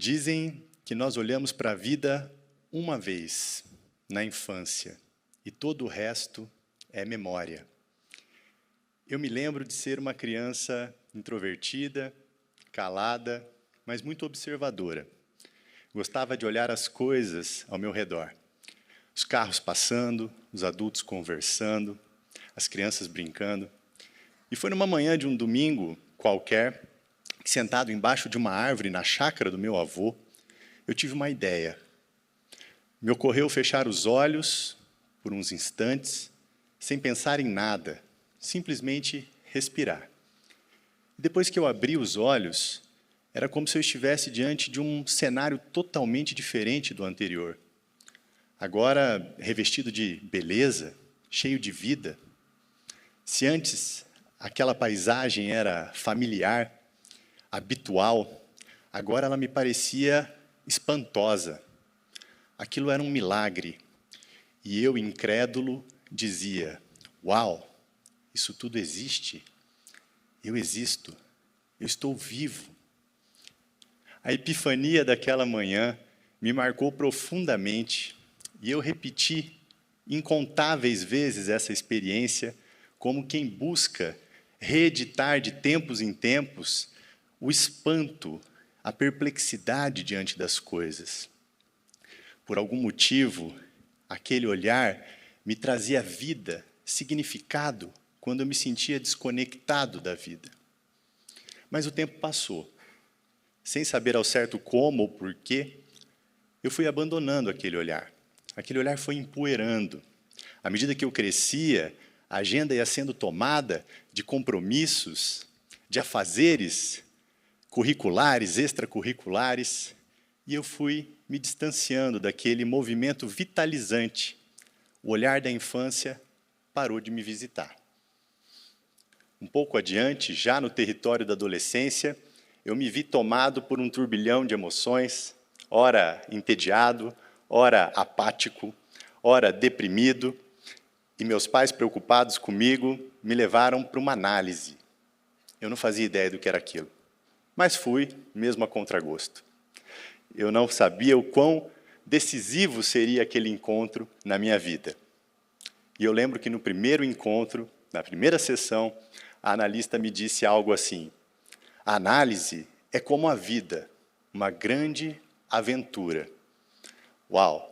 Dizem que nós olhamos para a vida uma vez, na infância, e todo o resto é memória. Eu me lembro de ser uma criança introvertida, calada, mas muito observadora. Gostava de olhar as coisas ao meu redor. Os carros passando, os adultos conversando, as crianças brincando. E foi numa manhã de um domingo qualquer, sentado embaixo de uma árvore na chácara do meu avô, eu tive uma ideia. Me ocorreu fechar os olhos por uns instantes, sem pensar em nada, simplesmente respirar. Depois que eu abri os olhos, era como se eu estivesse diante de um cenário totalmente diferente do anterior. Agora, revestido de beleza, cheio de vida. Se antes aquela paisagem era familiar, habitual, agora ela me parecia espantosa. Aquilo era um milagre. E eu, incrédulo, dizia: uau, isso tudo existe? Eu existo, eu estou vivo. A epifania daquela manhã me marcou profundamente e eu repeti incontáveis vezes essa experiência como quem busca reeditar de tempos em tempos o espanto, a perplexidade diante das coisas. Por algum motivo, aquele olhar me trazia vida, significado, quando eu me sentia desconectado da vida. Mas o tempo passou. Sem saber ao certo como ou porquê, eu fui abandonando aquele olhar. Aquele olhar foi empoeirando. À medida que eu crescia, a agenda ia sendo tomada de compromissos, de afazeres curriculares, extracurriculares, e eu fui me distanciando daquele movimento vitalizante. O olhar da infância parou de me visitar. Um pouco adiante, já no território da adolescência, eu me vi tomado por um turbilhão de emoções, ora entediado, ora apático, ora deprimido, e meus pais, preocupados comigo, me levaram para uma análise. Eu não fazia ideia do que era aquilo, mas fui, mesmo a contragosto. Eu não sabia o quão decisivo seria aquele encontro na minha vida. E eu lembro que no primeiro encontro, na primeira sessão, a analista me disse algo assim: a análise é como a vida, uma grande aventura. Uau!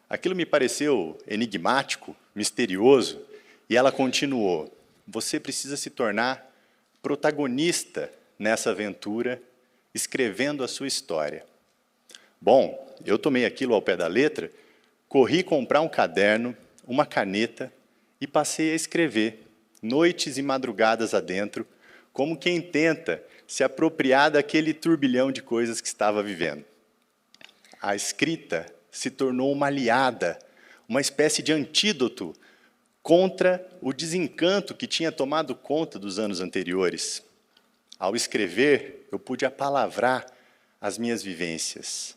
Aquilo me pareceu enigmático, misterioso, e ela continuou: você precisa se tornar protagonista nessa aventura, escrevendo a sua história. Bom, eu tomei aquilo ao pé da letra, corri comprar um caderno, uma caneta e passei a escrever, noites e madrugadas adentro, como quem tenta se apropriar daquele turbilhão de coisas que estava vivendo. A escrita se tornou uma aliada, uma espécie de antídoto contra o desencanto que tinha tomado conta dos anos anteriores. Ao escrever, eu pude apalavrar as minhas vivências.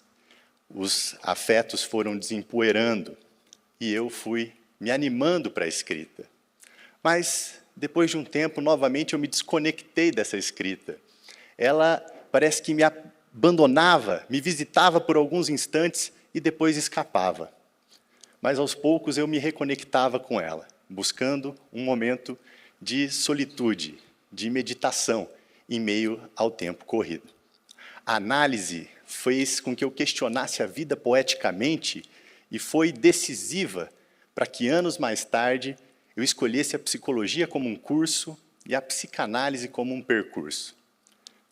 Os afetos foram desempoeirando e eu fui me animando para a escrita. Mas, depois de um tempo, novamente eu me desconectei dessa escrita. Ela parece que me abandonava, me visitava por alguns instantes e depois escapava. Mas, aos poucos, eu me reconectava com ela, buscando um momento de solitude, de meditação, em meio ao tempo corrido. A análise fez com que eu questionasse a vida poeticamente e foi decisiva para que, anos mais tarde, eu escolhesse a psicologia como um curso e a psicanálise como um percurso.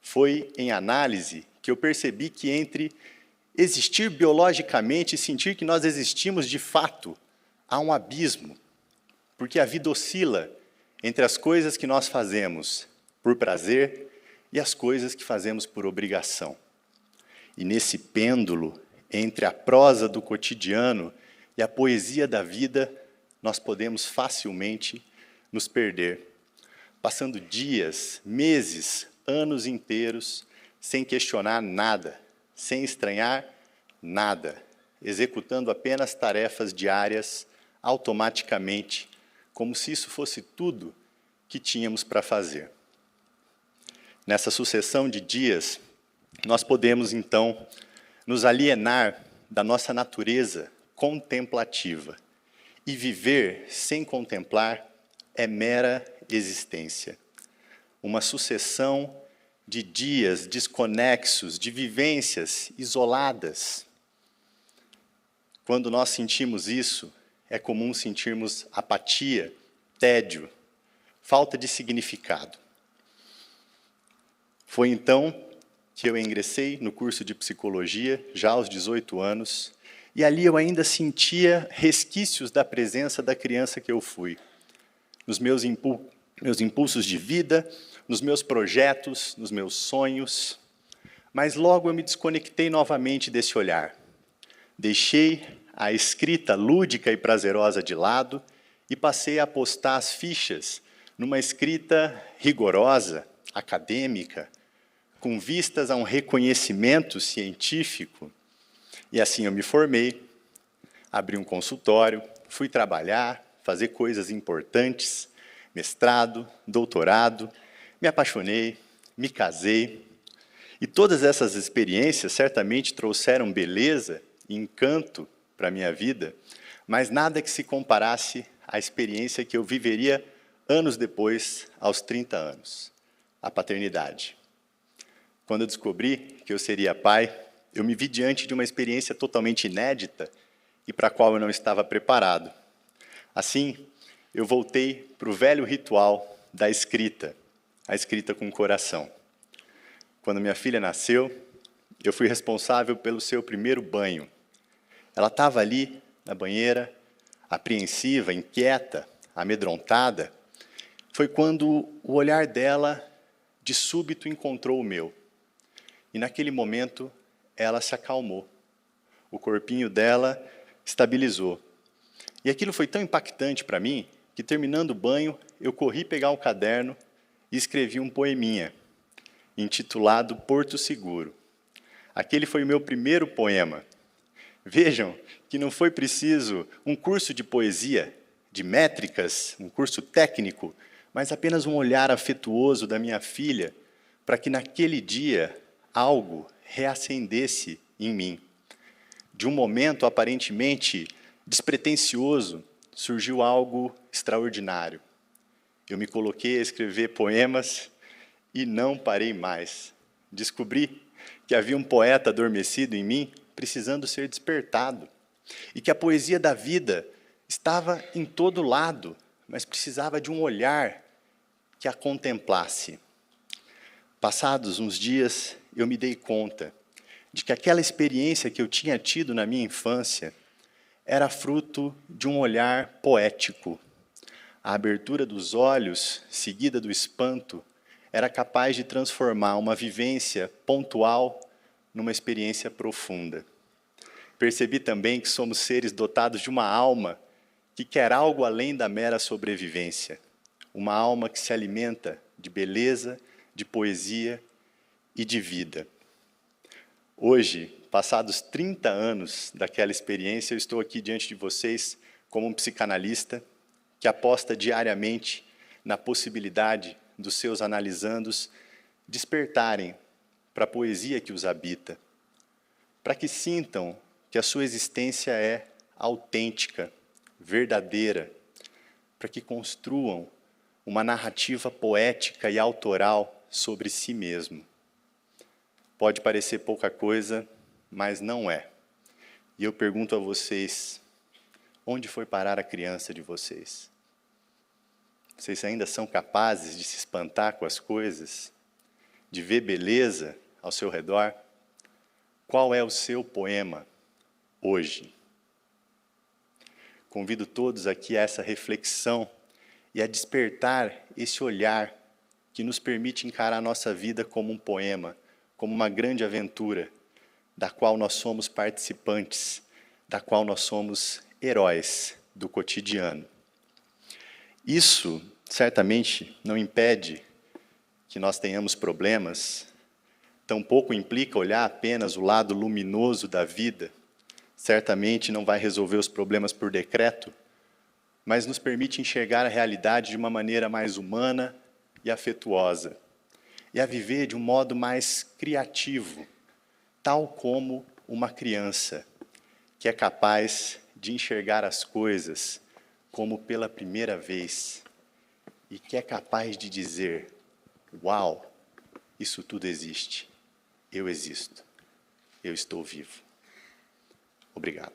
Foi em análise que eu percebi que entre existir biologicamente e sentir que nós existimos de fato, há um abismo, porque a vida oscila entre as coisas que nós fazemos por prazer e as coisas que fazemos por obrigação. E nesse pêndulo, entre a prosa do cotidiano e a poesia da vida, nós podemos facilmente nos perder, passando dias, meses, anos inteiros, sem questionar nada, sem estranhar nada, executando apenas tarefas diárias automaticamente, como se isso fosse tudo que tínhamos para fazer. Nessa sucessão de dias, nós podemos, então, nos alienar da nossa natureza contemplativa. E viver sem contemplar é mera existência. Uma sucessão de dias desconexos, de vivências isoladas. Quando nós sentimos isso, é comum sentirmos apatia, tédio, falta de significado. Foi então que eu ingressei no curso de psicologia, já aos 18 anos, e ali eu ainda sentia resquícios da presença da criança que eu fui. Nos meus impulsos de vida, nos meus projetos, nos meus sonhos. Mas logo eu me desconectei novamente desse olhar. Deixei a escrita lúdica e prazerosa de lado e passei a apostar as fichas numa escrita rigorosa, acadêmica, com vistas a um reconhecimento científico. E assim eu me formei, abri um consultório, fui trabalhar, fazer coisas importantes, mestrado, doutorado, me apaixonei, me casei. E todas essas experiências certamente trouxeram beleza e encanto para a minha vida, mas nada que se comparasse à experiência que eu viveria anos depois, aos 30 anos, a paternidade. Quando eu descobri que eu seria pai, eu me vi diante de uma experiência totalmente inédita e para a qual eu não estava preparado. Assim, eu voltei para o velho ritual da escrita, a escrita com o coração. Quando minha filha nasceu, eu fui responsável pelo seu primeiro banho. Ela estava ali, na banheira, apreensiva, inquieta, amedrontada. Foi quando o olhar dela, de súbito, encontrou o meu. E naquele momento, ela se acalmou. O corpinho dela estabilizou. E aquilo foi tão impactante para mim, que terminando o banho, eu corri pegar um caderno e escrevi um poeminha, intitulado Porto Seguro. Aquele foi o meu primeiro poema. Vejam que não foi preciso um curso de poesia, de métricas, um curso técnico, mas apenas um olhar afetuoso da minha filha, para que naquele dia algo reacendesse em mim. De um momento aparentemente despretensioso, surgiu algo extraordinário. Eu me coloquei a escrever poemas e não parei mais. Descobri que havia um poeta adormecido em mim, precisando ser despertado, e que a poesia da vida estava em todo lado, mas precisava de um olhar que a contemplasse. Passados uns dias, eu me dei conta de que aquela experiência que eu tinha tido na minha infância era fruto de um olhar poético. A abertura dos olhos, seguida do espanto, era capaz de transformar uma vivência pontual numa experiência profunda. Percebi também que somos seres dotados de uma alma que quer algo além da mera sobrevivência. Uma alma que se alimenta de beleza, de poesia e de vida. Hoje, passados 30 anos daquela experiência, eu estou aqui diante de vocês como um psicanalista que aposta diariamente na possibilidade dos seus analisandos despertarem para a poesia que os habita, para que sintam que a sua existência é autêntica, verdadeira, para que construam uma narrativa poética e autoral sobre si mesmo. Pode parecer pouca coisa, mas não é. E eu pergunto a vocês, onde foi parar a criança de vocês? Vocês ainda são capazes de se espantar com as coisas? De ver beleza ao seu redor? Qual é o seu poema hoje? Convido todos aqui a essa reflexão e a despertar esse olhar que nos permite encarar a nossa vida como um poema, como uma grande aventura, da qual nós somos participantes, da qual nós somos heróis do cotidiano. Isso, certamente, não impede que nós tenhamos problemas, tampouco implica olhar apenas o lado luminoso da vida, certamente não vai resolver os problemas por decreto, mas nos permite enxergar a realidade de uma maneira mais humana e afetuosa, e a viver de um modo mais criativo, tal como uma criança, que é capaz de enxergar as coisas como pela primeira vez, e que é capaz de dizer: uau, isso tudo existe, eu existo, eu estou vivo. Obrigado.